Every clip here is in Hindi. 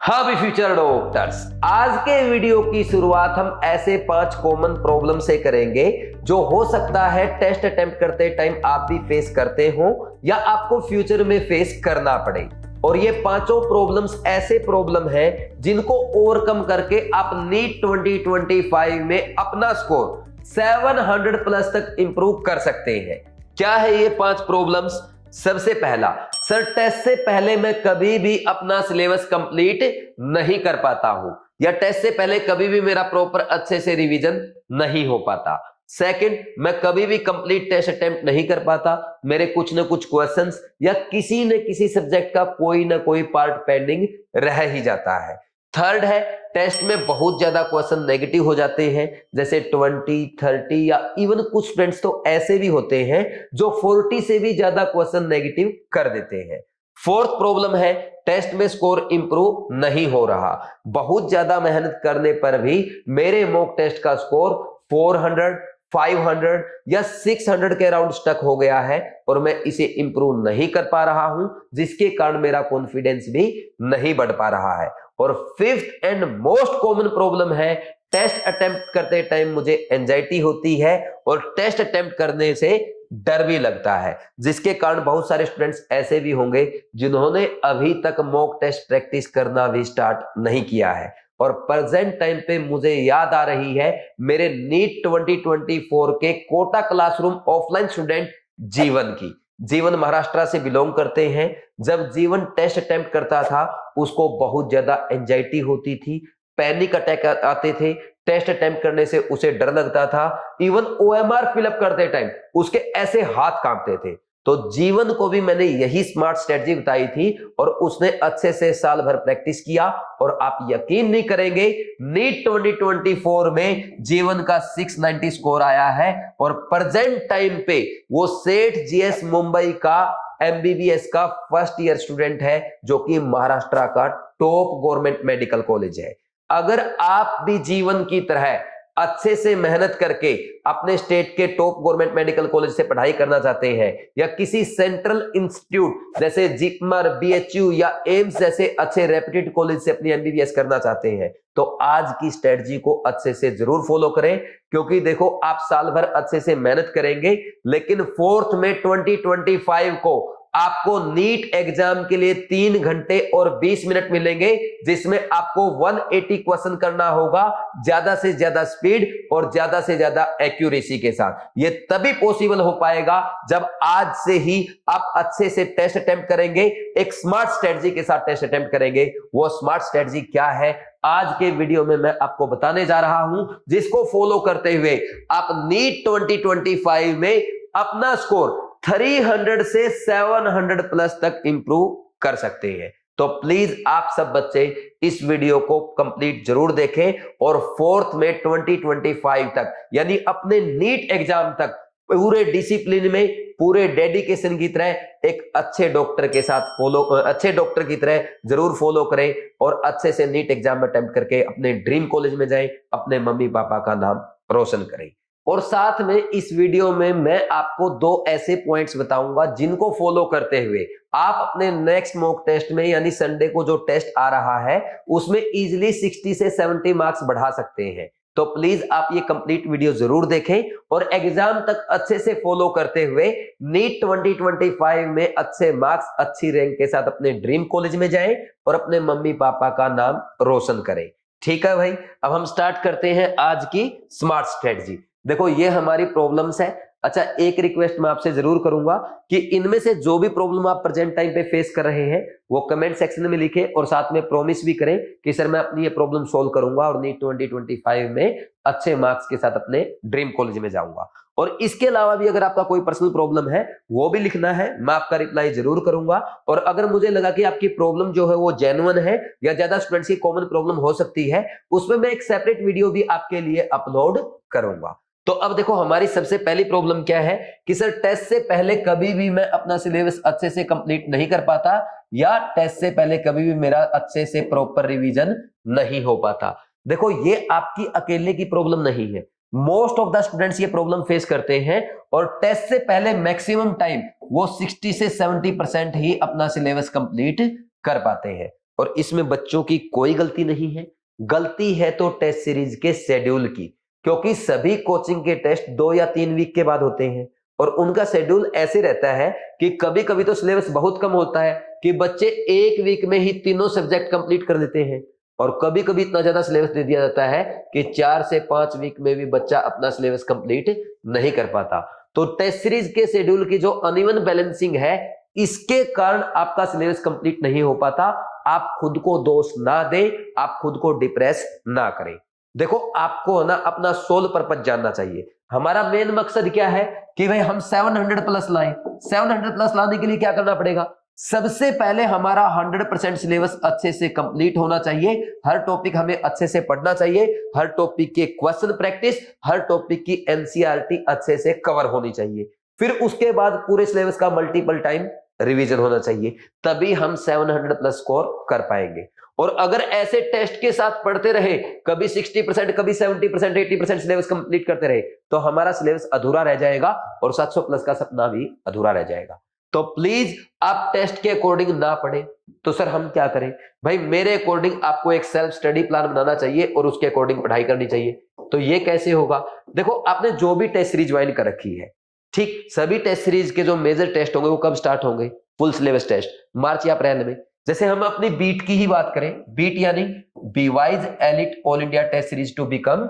हाँ भी फ्यूचर डॉक्टर्स, आज के वीडियो की शुरुआत हम ऐसे 5 कॉमन प्रॉब्लम से करेंगे जो हो सकता है टेस्ट अटेम्प्ट करते टाइम आप भी फेस करते हो या आपको फ्यूचर में फेस करना पड़े। और ये पांचों प्रॉब्लम्स ऐसे प्रॉब्लम हैं जिनको ओवरकम करके आप नीट 2025 में अपना स्कोर 700 प्लस तक इंप्रूव कर सकते हैं। क्या है ये 5 प्रॉब्लम्स? सबसे पहला, सर टेस्ट से पहले मैं कभी भी अपना सिलेबस कंप्लीट नहीं कर पाता हूं या टेस्ट से पहले कभी भी मेरा प्रॉपर अच्छे से रिवीजन नहीं हो पाता। सेकंड, मैं कभी भी कंप्लीट टेस्ट अटेम्प्ट नहीं कर पाता, मेरे कुछ ना कुछ क्वेश्चंस या किसी न किसी सब्जेक्ट का कोई ना कोई पार्ट पेंडिंग रह ही जाता है। थर्ड है, टेस्ट में बहुत ज्यादा क्वेश्चन नेगेटिव हो जाते हैं, जैसे 20, 30 या इवन कुछ स्टूडेंट्स तो ऐसे भी होते हैं जो 40 से भी ज्यादा क्वेश्चन नेगेटिव कर देते हैं। फोर्थ प्रॉब्लम है, टेस्ट में स्कोर इंप्रूव नहीं हो रहा, बहुत ज्यादा मेहनत करने पर भी मेरे मॉक टेस्ट का स्कोर 400, 500 या 600 के अराउंड स्टक हो गया है और मैं इसे इंप्रूव नहीं कर पा रहा हूं, जिसके कारण मेरा कॉन्फिडेंस भी नहीं बढ़ पा रहा है। और fifth and most common problem है, टेस्ट अटेम्प्ट करते टाइम मुझे एंजाइटी होती है और टेस्ट अटेम्प्ट करने से डर भी लगता है, जिसके कारण बहुत सारे स्टूडेंट्स ऐसे भी होंगे जिन्होंने अभी तक मॉक टेस्ट प्रैक्टिस करना भी स्टार्ट नहीं किया है। और प्रेजेंट टाइम पे मुझे याद आ रही है मेरे नीट 2024 के कोटा क्लासरूम ऑफलाइन स्टूडेंट जीवन की। जीवन महाराष्ट्र से बिलोंग करते हैं। जब जीवन टेस्ट अटेम्प्ट करता था उसको बहुत ज्यादा एंजाइटी होती थी, पैनिक अटैक आते थे, टेस्ट अटेम्प्ट करने से उसे डर लगता था, इवन ओएमआर फिलअप करते टाइम उसके ऐसे हाथ कांपते थे। तो जीवन को भी मैंने यही स्मार्ट स्ट्रेटजी बताई थी और उसने अच्छे से साल भर प्रैक्टिस किया और आप यकीन नहीं करेंगे, नीट 2024 में जीवन का 690 स्कोर आया है और प्रेजेंट टाइम पे वो सेठ जीएस मुंबई का एमबीबीएस का फर्स्ट ईयर स्टूडेंट है, जो कि महाराष्ट्र का टॉप गवर्नमेंट मेडिकल कॉलेज है। अगर आप भी जीवन की तरह अच्छे से मेहनत करके अपने स्टेट के टॉप गवर्नमेंट मेडिकल कॉलेज से पढ़ाई करना चाहते हैं या किसी सेंट्रल इंस्टीट्यूट जैसे जिपमर, बीएचयू या एम्स जैसे अच्छे रेप्यूटेड कॉलेज से अपनी एमबीबीएस करना चाहते हैं, तो आज की स्ट्रेटजी को अच्छे से जरूर फॉलो करें। क्योंकि देखो, आप साल भर अच्छे से मेहनत करेंगे लेकिन 4 मई 2025 को आपको नीट एग्जाम के लिए 3 घंटे और 20 मिनट मिलेंगे, जिसमें आपको 180 क्वेश्चन करना होगा ज्यादा से ज्यादा स्पीड और ज्यादा से ज्यादा एक्यूरेसी के साथ। ये तभी पॉसिबल हो पाएगा जब आज से ही आप अच्छे से टेस्ट अटेम्प्ट करेंगे, एक स्मार्ट स्ट्रेटजी के साथ टेस्ट अटेम्प्ट करेंगे। वो स्मार्ट स्ट्रेटजी क्या है, आज के वीडियो में मैं आपको बताने जा रहा हूं, जिसको फॉलो करते हुए आप नीट 2025 में अपना स्कोर 300 से 700 प्लस तक इंप्रूव कर सकते हैं। तो प्लीज आप सब बच्चे इस वीडियो को कंप्लीट जरूर देखें और 4 मई 2025 तक यानी अपने नीट एग्जाम तक पूरे डिसिप्लिन में, पूरे डेडिकेशन की तरह एक अच्छे डॉक्टर के साथ अच्छे डॉक्टर की तरह जरूर फॉलो करें और अच्छे से नीट एग्जाम में अटेम्प्ट करके अपने ड्रीम कॉलेज में जाएं, अपने मम्मी पापा का नाम रोशन करें। और साथ में इस वीडियो में मैं आपको 2 ऐसे पॉइंट्स बताऊंगा जिनको फॉलो करते हुए आप अपने नेक्स्ट मॉक टेस्ट में यानी संडे को जो टेस्ट आ रहा है उसमें इजीली 60 से 70 मार्क्स बढ़ा सकते हैं। तो प्लीज आप ये कंप्लीट वीडियो जरूर देखें और एग्जाम तक अच्छे से फॉलो करते हुए नीट 2025 में अच्छे मार्क्स, अच्छी रैंक के साथ अपने ड्रीम कॉलेज में जाएं और अपने मम्मी पापा का नाम रोशन करें। ठीक है भाई, अब हम स्टार्ट करते हैं आज की स्मार्ट स्ट्रेटजी। देखो, ये हमारी प्रॉब्लम्स है। अच्छा, एक रिक्वेस्ट मैं आपसे जरूर करूंगा कि इनमें से जो भी प्रॉब्लम आप प्रेजेंट टाइम पे फेस कर रहे हैं वो कमेंट सेक्शन में लिखें और साथ में प्रॉमिस भी करें कि सर मैं अपनी ये प्रॉब्लम सोल्व करूंगा और नीट 2025 में अच्छे मार्क्स के साथ अपने ड्रीम कॉलेज में जाऊंगा। और इसके अलावा भी अगर आपका कोई पर्सनल प्रॉब्लम है वो भी लिखना है, मैं आपका रिप्लाई जरूर करूंगा। और अगर मुझे लगा कि आपकी प्रॉब्लम जो है वो जेन्युइन है या ज्यादा स्टूडेंट्स की कॉमन प्रॉब्लम हो सकती है, उसमें मैं एक सेपरेट वीडियो भी आपके लिए अपलोड करूंगा। तो अब देखो, हमारी सबसे पहली प्रॉब्लम क्या है कि सर टेस्ट से पहले कभी भी मैं अपना सिलेबस अच्छे से कंप्लीट नहीं कर पाता या टेस्ट से पहले कभी भी मेरा अच्छे से प्रॉपर रिवीजन नहीं हो पाता। देखो, ये आपकी अकेले की प्रॉब्लम नहीं है, मोस्ट ऑफ द स्टूडेंट्स ये प्रॉब्लम फेस करते हैं और टेस्ट से पहले मैक्सिमम टाइम वो 60 से 70% ही अपना सिलेबस कंप्लीट कर पाते हैं। और इसमें बच्चों की कोई गलती नहीं है। गलती है तो टेस्ट सीरीज के शेड्यूल की, क्योंकि सभी कोचिंग के टेस्ट 2 या 3 वीक के बाद होते हैं और उनका शेड्यूल ऐसे रहता है कि कभी कभी तो सिलेबस बहुत कम होता है कि बच्चे 1 वीक में ही तीनों सब्जेक्ट कंप्लीट कर लेते हैं, और कभी कभी इतना ज्यादा सिलेबस दे दिया जाता है कि 4 से 5 वीक में भी बच्चा अपना सिलेबस कंप्लीट नहीं कर पाता। तो टेस्ट सीरीज के शेड्यूल की जो अनइवन बैलेंसिंग है, इसके कारण आपका सिलेबस कंप्लीट नहीं हो पाता। आप खुद को दोष ना दें, आप खुद को डिप्रेस ना करें। देखो, आपको ना अपना सोल पर्पस जानना चाहिए। हमारा मेन मकसद क्या है कि भाई हम 700 प्लस लाएं। 700 प्लस लाने के लिए क्या करना पड़ेगा? सबसे पहले हमारा 100% सिलेबस अच्छे से कंप्लीट होना चाहिए। हर टॉपिक हमें अच्छे से पढ़ना चाहिए, हर टॉपिक के क्वेश्चन प्रैक्टिस, हर टॉपिक की एनसीईआरटी अच्छे से कवर होनी चाहिए। फिर उसके बाद पूरे सिलेबस का मल्टीपल टाइम रिवीजन होना चाहिए, तभी हम 700 प्लस स्कोर कर पाएंगे। और अगर ऐसे टेस्ट के साथ पढ़ते रहे, कभी 60%, कभी 70%, 80% सिलेबस कंप्लीट करते रहे, तो हमारा सिलेबस अधूरा रह जाएगा और 700 प्लस का सपना भी अधूरा रह जाएगा। तो प्लीज आप टेस्ट के अकॉर्डिंग ना पढ़े। तो सर हम क्या करें? भाई मेरे अकॉर्डिंग आपको एक सेल्फ स्टडी प्लान बनाना चाहिए और उसके अकॉर्डिंग पढ़ाई करनी चाहिए। तो ये कैसे होगा? देखो, आपने जो भी टेस्ट सीरीज ज्वाइन कर रखी है, ठीक, सभी टेस्ट सीरीज के जो मेजर टेस्ट होंगे वो कब स्टार्ट होंगे? फुल सिलेबस टेस्ट मार्च या अप्रैल में। जैसे हम अपनी बीट की ही बात करें, बीट यानी Bwise elite all India test series to become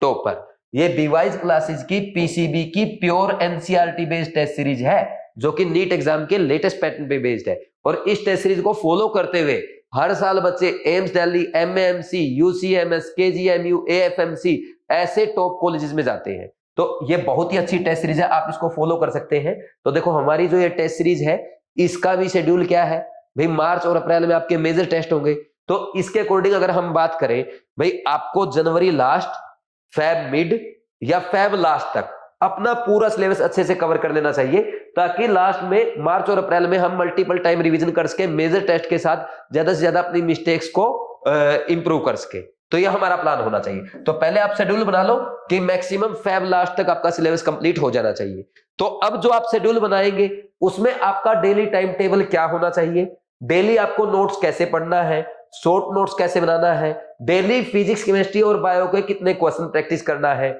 topper, ये बीवाइज क्लासेस की पीसीबी की pure NCERT based test series है, जो कि नीट एग्जाम के लेटेस्ट पैटर्न पे बेस्ड है। और इस टेस्ट सीरीज को फॉलो करते हुए हर साल बच्चे AIIMS Delhi, एमएएमसी, UCMS, KGMU, AFMC ऐसे टॉप कॉलेजेस में जाते हैं। तो ये बहुत ही अच्छी टेस्ट सीरीज है, आप इसको फॉलो कर सकते हैं। तो देखो, हमारी जो ये टेस्ट सीरीज है, इसका भी शेड्यूल क्या है भाई? मार्च और अप्रैल में आपके मेजर टेस्ट होंगे। तो इसके अकॉर्डिंग अगर हम बात करें, भाई आपको जनवरी लास्ट, फेब मिड या फेब लास्ट तक अपना पूरा सिलेबस अच्छे से कवर कर लेना चाहिए, ताकि लास्ट में मार्च और अप्रैल में हम मल्टीपल टाइम रिवीजन कर सके, मेजर टेस्ट के साथ ज्यादा से ज्यादा अपनी मिस्टेक्स को इंप्रूव कर सके। तो यह हमारा प्लान होना चाहिए। तो पहले आप शेड्यूल बना लो कि मैक्सिमम फेब लास्ट तक आपका सिलेबस कंप्लीट हो जाना चाहिए। तो अब जो आप शेड्यूल बनाएंगे, उसमें आपका डेली टाइम टेबल क्या होना चाहिए? डेली आपको नोट्स कैसे पढ़ना है, शॉर्ट नोट्स कैसे बनाना है, डेली फिजिक्स, केमिस्ट्री और बायो के कितने क्वेश्चन प्रैक्टिस करना है,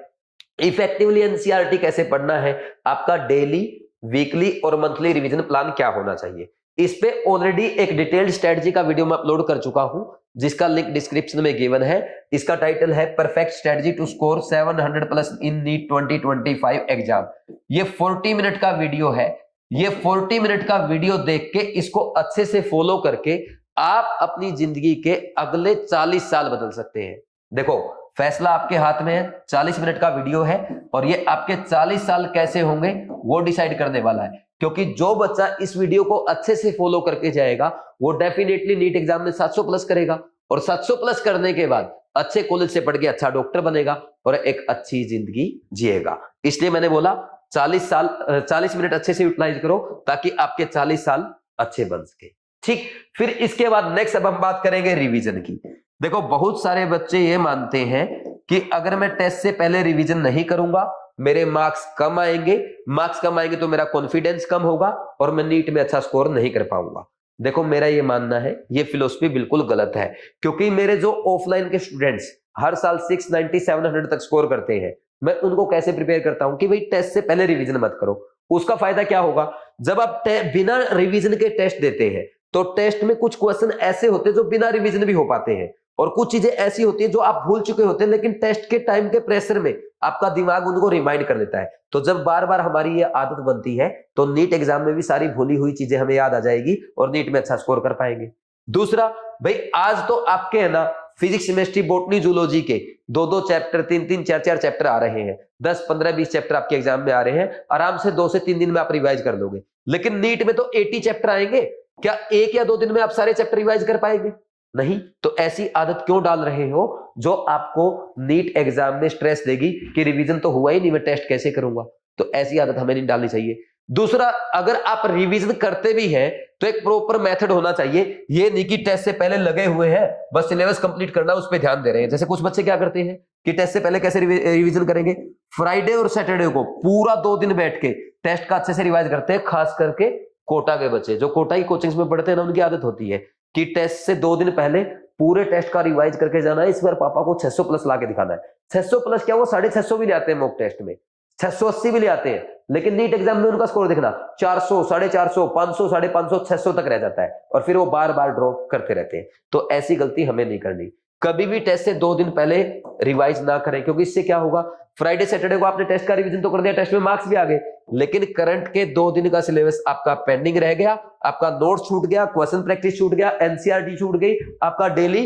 इफेक्टिवली एनसीईआरटी कैसे पढ़ना है, आपका डेली, वीकली और मंथली रिवीजन प्लान क्या होना चाहिए। इस पे ऑलरेडी एक डिटेल्ड स्ट्रेटजी का वीडियो मैं अपलोड कर चुका हूं, जिसका लिंक डिस्क्रिप्शन में गिवन है। इसका टाइटल है perfect strategy to score 700 plus in NEET 2025 exam. ये 40 मिनट का वीडियो है। ये 40 मिनट का वीडियो देख के इसको अच्छे से फॉलो करके आप अपनी जिंदगी के अगले 40 साल बदल सकते हैं। देखो, फैसला आपके हाथ में है। 40 मिनट का वीडियो है और ये आपके 40 साल कैसे होंगे वो डिसाइड करने वाला है, क्योंकि जो बच्चा इस वीडियो को अच्छे से फॉलो करके जाएगा वो डेफिनेटली नीट एग्जाम में 700 प्लस करेगा, और 700 प्लस करने के बाद अच्छे कॉलेज से पढ़ के अच्छा डॉक्टर बनेगा और एक अच्छी जिंदगी जिएगा। इसलिए मैंने बोला 40 मिनट अच्छे से यूटिलाइज करो, ताकि आपके 40 साल अच्छे बन सके। ठीक, फिर इसके बाद नेक्स्ट अब हम बात करेंगे रिवीजन की। देखो, बहुत सारे बच्चे ये मानते हैं कि अगर मैं टेस्ट से पहले रिवीजन नहीं करूंगा, मेरे मार्क्स कम आएंगे तो मेरा कॉन्फिडेंस कम होगा और मैं नीट में अच्छा स्कोर नहीं कर पाऊंगा। देखो, मेरा ये मानना है, ये फिलॉसफी बिल्कुल गलत है, क्योंकि मेरे जो ऑफलाइन के स्टूडेंट्स हर साल 690 700 तक स्कोर करते हैं, मैं उनको कैसे प्रिपेयर करता हूं कि भाई टेस्ट से पहले रिवीजन मत करो। उसका फायदा क्या होगा? जब आप बिना रिवीजन के टेस्ट देते हैं, तो टेस्ट में कुछ क्वेश्चन ऐसे होते हैं जो बिना रिवीजन भी हो पाते हैं, और कुछ चीजें ऐसी होती है जो आप भूल चुके होते हैं, लेकिन टेस्ट के टाइम के प्रेशर में आपका दिमाग उनको रिमाइंड कर देता है। तो जब बार बार हमारी ये आदत बनती है, तो नीट एग्जाम में भी सारी भूली हुई चीजें हमें याद आ जाएगी और नीट में अच्छा स्कोर कर पाएंगे। दूसरा, भाई आज तो आपके है ना फिजिक्स, केमिस्ट्री, बॉटनी, जूलॉजी के 2-2 चैप्टर, 3-3, 4-4 चैप्टर आ रहे हैं, 10, 15, 20 चैप्टर आपके एग्जाम में आ रहे हैं। आराम से 2 से 3 दिन में आप रिवाइज कर लोगे। लेकिन नीट में तो 80 चैप्टर आएंगे, क्या 1 या 2 दिन में आप सारे चैप्टर रिवाइज कर पाएंगे? नहीं। तो ऐसी आदत क्यों डाल रहे हो जो आपको नीट एग्जाम में स्ट्रेस देगी कि रिवीजन तो हुआ ही नहीं, मैं टेस्ट कैसे करूंगा? तो ऐसी आदत हमें नहीं डालनी चाहिए। दूसरा, अगर आप रिवीजन करते भी हैं तो एक प्रॉपर मेथड होना चाहिए। ये नहीं कि टेस्ट से पहले लगे हुए हैं, बस सिलेबस कंप्लीट करना उस पर ध्यान दे रहे हैं। जैसे कुछ बच्चे क्या करते हैं कि टेस्ट से पहले कैसे रिवीजन करेंगे, फ्राइडे और सैटरडे को पूरा 2 दिन बैठ के टेस्ट का अच्छे से रिवाइज करते हैं। खास करके कोटा के बच्चे, जो कोटा की कोचिंग्स में पढ़ते हैं ना, उनकी आदत होती है कि टेस्ट से 2 दिन पहले पूरे टेस्ट का रिवाइज करके जाना है, इस बार पापा को 600 प्लस ला के दिखाना है। 600 प्लस क्या, वो 650 भी ले आते हैं मॉक टेस्ट में, 680 भी ले आते हैं, लेकिन नीट एग्जाम में उनका स्कोर देखना 400, 450, 500, 550, 600 तक रह जाता है और फिर वो बार बार ड्रॉप करते रहते हैं। तो ऐसी गलती हमें नहीं करनी। कभी भी टेस्ट से 2 दिन पहले रिवाइज ना करें, क्योंकि इससे क्या होगा, फ्राइडे सैटरडे को आपने टेस्ट का रिवीजन तो कर दिया, टेस्ट में मार्क्स भी आ गए, लेकिन करंट के 2 दिन का सिलेबस आपका पेंडिंग रह गया, आपका नोट्स छूट गया, क्वेश्चन प्रैक्टिस छूट गया, एनसीईआरटी छूट गई, आपका डेली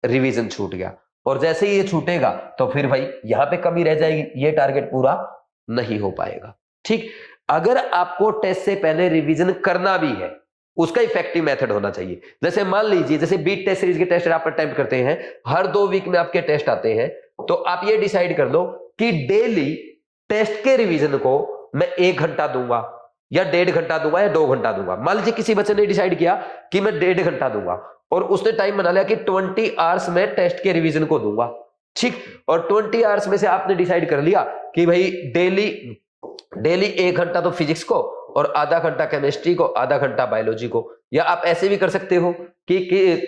रिवीजन छूट गया। और जैसे ही ये छूटेगा तो फिर भाई यहां पे कमी रह जाएगी, ये टारगेट पूरा नहीं हो पाएगा। ठीक, अगर आपको टेस्ट से पहले रिवीजन करना भी है, उसका इफेक्टिव मेथड होना चाहिए। जैसे मान लीजिए, जैसे बीट टेस्ट सीरीज के टेस्ट आप अटेम्प्ट करते हैं, हर 2 वीक में आपके टेस्ट आते हैं, तो आप ये डिसाइड कर लो कि डेली टेस्ट के रिवीजन को मैं 1 घंटा दूंगा या 1.5 घंटा दूंगा या 2 घंटा दूंगा। मान लीजिए किसी बच्चे ने डिसाइड किया कि मैं 1.5 घंटा दूंगा और उसने टाइम बना लिया कि 20 आवर्स में टेस्ट के रिवीजन को दूंगा। ठीक, और 20 आवर्स में से आपने डिसाइड कर लिया कि भाई डेली 1 घंटा तो फिजिक्स को और आधा घंटा केमिस्ट्री को, आधा घंटा बायोलॉजी को। या आप ऐसे भी कर सकते हो कि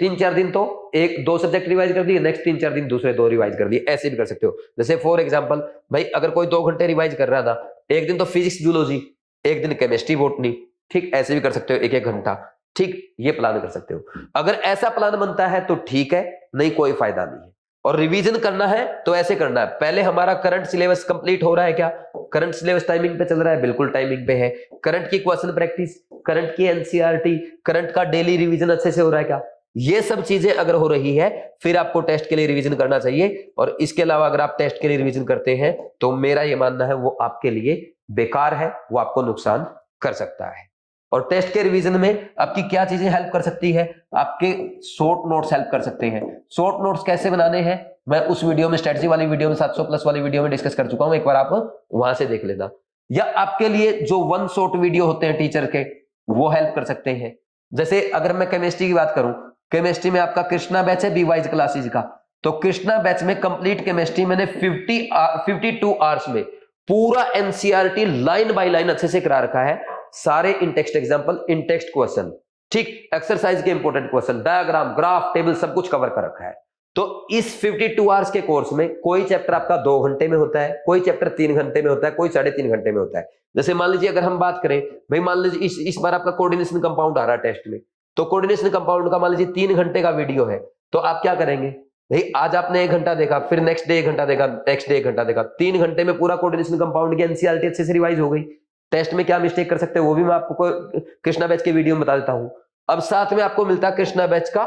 3-4 दिन तो 1-2 सब्जेक्ट रिवाइज कर दिए, नेक्स्ट 3-4 दिन दूसरे 2 रिवाइज कर दिए, ऐसे भी कर सकते हो। जैसे फॉर एग्जांपल भाई अगर कोई 2 घंटे रिवाइज कर रहा था, एक दिन तो फिजिक्स जूलॉजी, एक दिन केमिस्ट्री बॉटनी, ठीक, ऐसे भी कर सकते हो 1-1 घंटा। ठीक, ये प्लान कर सकते हो। अगर ऐसा प्लान बनता है तो ठीक है, नहीं कोई फायदा नहीं है। और रिवीजन करना है तो ऐसे करना है, पहले हमारा करंट सिलेबस कंप्लीट हो रहा है क्या, करंट सिलेबस टाइमिंग पे चल रहा है, बिल्कुल टाइमिंग पे है। करंट की क्वेश्चन प्रैक्टिस, करंट की एनसीईआरटी, करंट का डेली रिवीजन अच्छे से हो रहा है क्या, ये सब चीजें अगर हो रही है फिर आपको टेस्ट के लिए रिवीजन करना चाहिए। और इसके अलावा अगर आप टेस्ट के लिए रिवीजन करते हैं तो मेरा ये मानना है वो आपके लिए बेकार है, वो आपको नुकसान कर सकता है। और टेस्ट के रिवीजन में आपकी क्या चीजें हेल्प कर सकती है, आपके शॉर्ट नोट्स हेल्प कर सकते हैं। शॉर्ट नोट्स कैसे बनाने हैं मैं उस वीडियो में, स्ट्रेटजी वाली वीडियो में, 700 प्लस वाली वीडियो में डिस्कस कर चुका हूं, एक बार आप वहां से देख लेना। या आपके लिए जो 1 शॉर्ट वीडियो होते हैं टीचर के, वो हेल्प कर सकते हैं। जैसे अगर मैं केमिस्ट्री की बात करूं, केमिस्ट्री में आपका कृष्णा बैच है बीवाइज क्लासेज का, तो कृष्णा बैच में कंप्लीट केमिस्ट्री मैंने 52 आवर्स में पूरा एनसीईआरटी लाइन बाय लाइन अच्छे से करा रखा है। सारे इन टेक्स्ट एग्जांपल, इन टेक्स्ट क्वेश्चन, ठीक, एक्सरसाइज के important question, diagram, graph, table, सब कुछ कवर कर रखा है। तो इस 52 आवर्स के कोर्स में कोई चैप्टर आपका 2 घंटे में होता है, कोई चैप्टर 3 घंटे में होता है, कोई 3.5 घंटे में होता है। जैसे मान लीजिए अगर हम बात करें, भाई मान लीजिए इस बार आपका कोऑर्डिनेशन कंपाउंड आ रहा है टेस्ट में, तो कोऑर्डिनेशन कंपाउंड का मान लीजिए 3 घंटे का वीडियो है, तो आप क्या करेंगे भाई, आज आपने 1 घंटा देखा, फिर नेक्स्ट डे 1 घंटा देखा, नेक्स्ट डे 1 घंटा देखा, 3 घंटे में पूरा कोऑर्डिनेशन कंपाउंड की एनसीईआरटी अच्छे से रिवाइज हो गई। टेस्ट में क्या मिस्टेक कर सकते हैं वो भी मैं आपको कृष्णा बैच के वीडियो में बता देता हूं। अब साथ में आपको मिलता है कृष्णा बैच का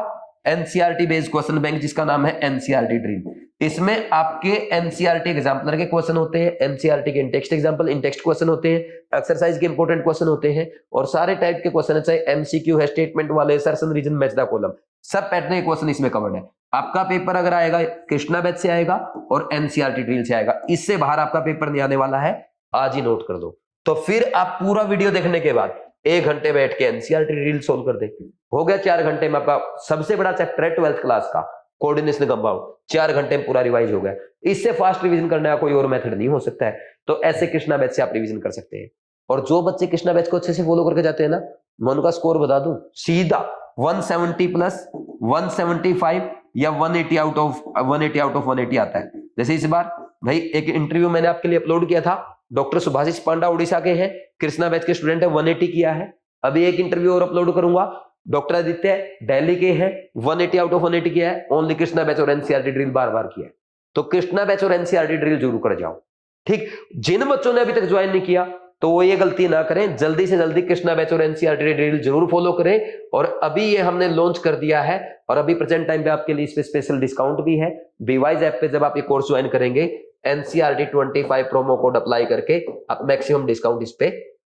एनसीईआरटी बेस्ड क्वेश्चन बैंक, जिसका नाम है एनसीईआरटी ड्रीम। इसमें आपके एनसीईआरटी एग्जाम्पलर के क्वेश्चन होते हैं, एनसीईआरटी के टेक्स्ट एग्जाम्पल, इन टेक्स्ट क्वेश्चन होते हैं, एक्सरसाइज के इंपॉर्टेंट क्वेश्चन होते हैं, और सारे टाइप के क्वेश्चन है, चाहे एमसीक्यू है, स्टेटमेंट वाले, सर्सन रीजन, मैच द कॉलम, सब पैटर्न के क्वेश्चन इसमें कवर्ड है। आपका पेपर अगर आएगा कृष्णा बैच से आएगा और एनसीईआरटी ड्रिल से आएगा, इससे बाहर आपका पेपर नहीं आने वाला है, आज ही नोट कर दो। तो फिर आप पूरा वीडियो देखने के बाद 1 घंटे बैठ के एनसीईआरटी ड्रिल सोल्व कर दे, हो गया 4 घंटे में आपका सबसे बड़ा चैप्टर है 12th क्लास का कोऑर्डिनेशन कंपाउंड, 4 घंटे में पूरा रिवाइज हो गया। इससे फास्ट रिवीजन करने का कोई और मेथड नहीं हो सकता है। तो ऐसे कृष्णा बैच से आप रिवीजन कर सकते हैं। और जो बच्चे कृष्णा बैच को अच्छे से फॉलो करके जाते हैं ना, मैं उनका स्कोर बता दूं, सीधा 170 प्लस 175 या 180 आउट ऑफ 180 आता है। जैसे इस बार भाई एक इंटरव्यू मैंने आपके लिए अपलोड किया था, डॉक्टर सुभाषिष पांडा उड़ीसा के हैं, कृष्णा बैच के स्टूडेंट है, 180 किया है। अभी एक इंटरव्यू और अपलोड करूंगा, डॉक्टर आदित्य दिल्ली के हैं, 180 आउट ऑफ 180 किया है, ओनली कृष्णा बैच और एनसीईआरटी ड्रिल बार बार किया है। तो कृष्णा बैच और एनसीईआरटी ड्रिल जरूर कर जाओ। ठीक, जिन बच्चों ने अभी तक ज्वाइन नहीं किया तो वो ये गलती ना करें, जल्दी से जल्दी कृष्णा बैच और एनसीईआरटी ड्रिल जरूर फॉलो करें। और अभी ये हमने लॉन्च कर दिया है और अभी प्रेजेंट टाइम पे आपके लिए इस पे स्पेशल डिस्काउंट भी है। बीवाइज ऐप पे जब आप ये कोर्स ज्वाइन करेंगे, एनसीईआरटी 25 प्रोमो कोड अप्लाई करके आप मैक्सिमम डिस्काउंट इस पे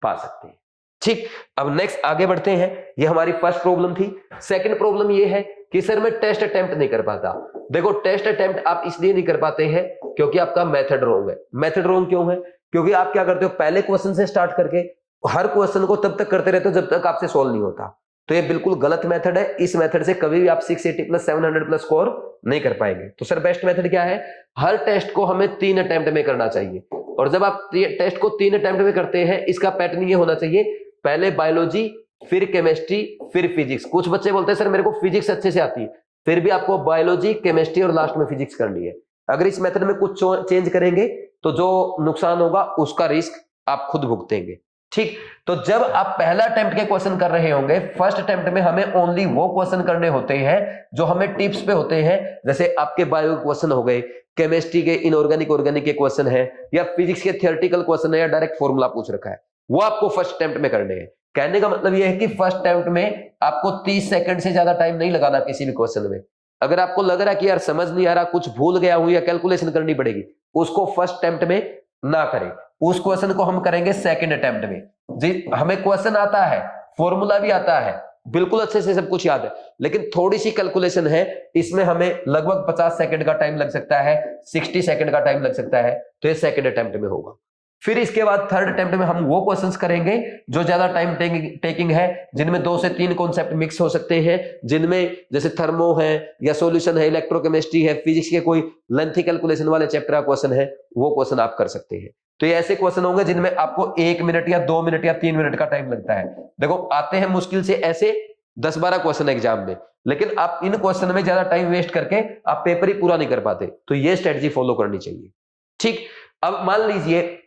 पा सकते हैं। ठीक, अब नेक्स्ट आगे बढ़ते हैं। ये हमारी फर्स्ट प्रॉब्लम थी। सेकंड प्रॉब्लम ये है कि सर मैं टेस्ट अटेम्प्ट नहीं कर पाता। देखो, टेस्ट अटेम्प्ट आप इसलिए नहीं कर पाते हैं क्योंकि आपका मेथड रॉन्ग है। मेथड रॉन्ग क्यों है? क्योंकि आप क्या करते हो, पहले क्वेश्चन से स्टार्ट करके हर क्वेश्चन को तब तक करते रहते हो जब तक आपसे सोल्व नहीं होता। तो ये बिल्कुल गलत मेथड है। इस मेथड से कभी भी आप 680 प्लस 700 प्लस स्कोर नहीं कर पाएंगे। तो सर बेस्ट मेथड क्या है? हर टेस्ट को हमें 3 अटेम्प्ट में करना चाहिए। और जब आप टेस्ट को 3 अटेम्प्ट में करते हैं, इसका पैटर्न ये होना चाहिए, पहले बायोलॉजी, फिर केमिस्ट्री, फिर फिजिक्स। कुछ बच्चे बोलते हैं सर मेरे को फिजिक्स अच्छे से आती है, फिर भी आपको बायोलॉजी, केमिस्ट्री और लास्ट में फिजिक्स करनी है। अगर इस मेथड में कुछ चेंज करेंगे तो जो नुकसान होगा उसका रिस्क आप खुद भुगतेंगे। ठीक, तो जब आप पहला अटेम्प्ट के क्वेश्चन कर रहे होंगे, फर्स्ट अटेम्प्ट में हमें ओनली वो क्वेश्चन करने होते हैं जो हमें टिप्स पे होते हैं, जैसे आपके बायो क्वेश्चन हो गए, केमिस्ट्री के इनऑर्गेनिक ऑर्गेनिक के क्वेश्चन है, या फिजिक्स के थियोरेटिकल क्वेश्चन है, या डायरेक्ट फॉर्मूला पूछ रखा है, वो आपको फर्स्ट अटेम्प्ट में करने हैं। कहने का मतलब यह है कि फर्स्ट अटेम्प्ट में आपको 30 सेकंड से ज्यादा टाइम नहीं लगाना किसी भी क्वेश्चन में। अगर आपको लग रहा है कि यार समझ नहीं आ रहा, कुछ भूल गया हूं या कैलकुलेशन करनी पड़ेगी, उसको फर्स्ट अटेम्प्ट में ना करें, उस क्वेश्चन को हम करेंगे सेकंड अटेम्प्ट में। जी, हमें क्वेश्चन आता है, फॉर्मूला भी आता है, बिल्कुल अच्छे से सब कुछ याद है, लेकिन थोड़ी सी कैलकुलेशन है, इसमें हमें लगभग 50 सेकंड का टाइम लग सकता है, 60 सेकंड का टाइम लग सकता है, तो ये सेकंड अटेम्प्ट में होगा। फिर इसके बाद थर्ड अटेम्प्ट में हम वो क्वेश्चंस करेंगे जो ज्यादा टाइम टेकिंग है, जिनमें 2 से 3 कॉन्सेप्ट मिक्स हो सकते हैं, जिनमें जैसे थर्मो है या सॉल्यूशन है, इलेक्ट्रोकेमिस्ट्री है, फिजिक्स के कोई लेंथी कैलकुलेशन वाले चैप्टर का क्वेश्चन है, वो क्वेश्चन आप कर सकते हैं। तो ये ऐसे क्वेश्चन होंगे जिनमें आपको 1 मिनट या 2 मिनट या 3 मिनट का टाइम लगता है। देखो आते हैं मुश्किल से ऐसे 10-12 क्वेश्चन एग्जाम में, लेकिन आप इन क्वेश्चन में ज्यादा टाइम वेस्ट करके आप पेपर ही पूरा नहीं कर पाते, तो ये स्ट्रेटजी फॉलो करनी चाहिए। ठीक, अब मान लीजिए